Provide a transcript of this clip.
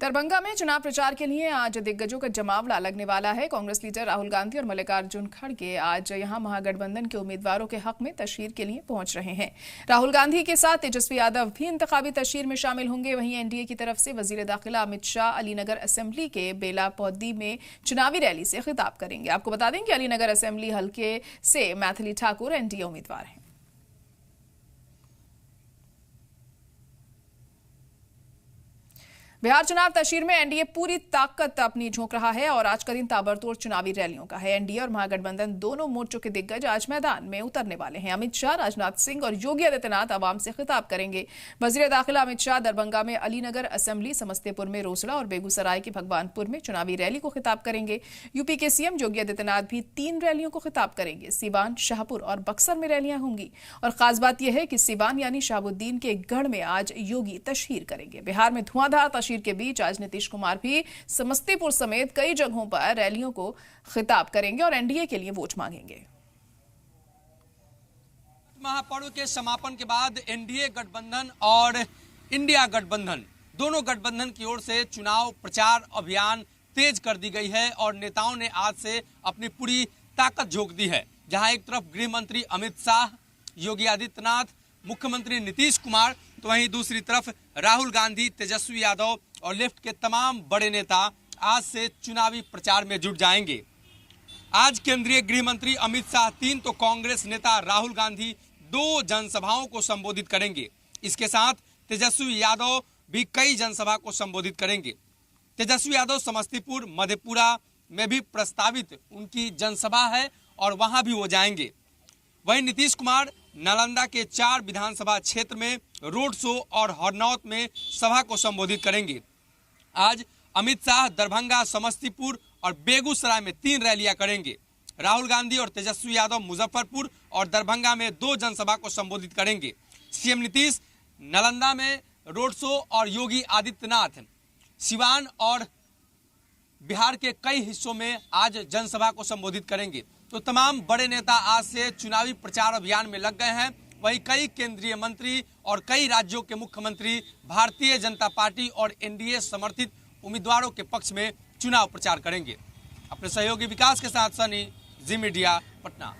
दरभंगा में चुनाव प्रचार के लिए आज दिग्गजों का जमावड़ा लगने वाला है। कांग्रेस लीडर राहुल गांधी और मल्लिकार्जुन खड़गे आज यहां महागठबंधन के उम्मीदवारों के हक में तशहीर के लिए पहुंच रहे हैं। राहुल गांधी के साथ तेजस्वी यादव भी इंतखाबी तशहीर में शामिल होंगे। वहीं एनडीए की तरफ से वजीर दाखिला अमित शाह अलीनगर असेंबली के बेला पौदी में चुनावी रैली से खिताब करेंगे। आपको बता दें कि अलीनगर असेंबली हल्के से मैथिली ठाकुर एनडीए उम्मीदवार हैं। बिहार चुनाव तशहीर में एनडीए पूरी ताकत अपनी झोंक रहा है और आज का दिन ताबड़तोड़ चुनावी रैलियों का है। एनडीए और महागठबंधन दोनों मोर्चों के दिग्गज आज मैदान में उतरने वाले हैं। अमित शाह, राजनाथ सिंह और योगी आदित्यनाथ आवाम से खिताब करेंगे। वजीर दाखिला अमित शाह दरभंगा में अलीनगर असेंबली, समस्तीपुर में रोसड़ा और बेगूसराय के भगवानपुर में चुनावी रैली को खिताब करेंगे। यूपी के सीएम योगी आदित्यनाथ भी 3 रैलियों को खिताब करेंगे। सीवान, शाहपुर और बक्सर में रैलियां होंगी और खास बात यह है कि सीवान यानी शहाबुद्दीन के गढ़ में आज योगी तशहीर करेंगे। बिहार में धुआंधार तशहीर के बीच आज नीतीश कुमार भी समस्तीपुर समेत कई जगहों पर रैलियों को खिताब करेंगे और एनडीए के लिए वोट मांगेंगे। महापर्व के समापन के बाद एनडीए गठबंधन और इंडिया गठबंधन दोनों गठबंधन की ओर से चुनाव प्रचार अभियान तेज कर दी गई है और नेताओं ने आज से अपनी पूरी ताकत झोंक दी है। जहां एक तरफ गृह मंत्री अमित शाह, योगी आदित्यनाथ, मुख्यमंत्री नीतीश कुमार, तो वहीं दूसरी तरफ राहुल गांधी, तेजस्वी यादव और लेफ्ट के तमाम बड़े नेता आज से चुनावी प्रचार में जुट जाएंगे। आज केंद्रीय गृह मंत्री अमित शाह 3 तो कांग्रेस नेता राहुल गांधी 2 जनसभाओं को संबोधित करेंगे। इसके साथ तेजस्वी यादव भी कई जनसभा को संबोधित करेंगे। तेजस्वी यादव समस्तीपुर, मधेपुरा में भी प्रस्तावित उनकी जनसभा है और वहां भी वो जाएंगे। वहीं नीतीश कुमार नालंदा के 4 विधानसभा क्षेत्र में रोड शो और हरनौत में सभा को संबोधित करेंगे। आज अमित शाह दरभंगा, समस्तीपुर और बेगूसराय में 3 रैलियां करेंगे। राहुल गांधी और तेजस्वी यादव मुजफ्फरपुर और दरभंगा में 2 जनसभा को संबोधित करेंगे। सीएम नीतीश नालंदा में रोड शो और योगी आदित्यनाथ सिवान और बिहार के कई हिस्सों में आज जनसभा को संबोधित करेंगे। तो तमाम बड़े नेता आज से चुनावी प्रचार अभियान में लग गए हैं। वहीं कई केंद्रीय मंत्री और कई राज्यों के मुख्यमंत्री भारतीय जनता पार्टी और एनडीए समर्थित उम्मीदवारों के पक्ष में चुनाव प्रचार करेंगे। अपने सहयोगी विकास के साथ सनी, जी मीडिया, पटना।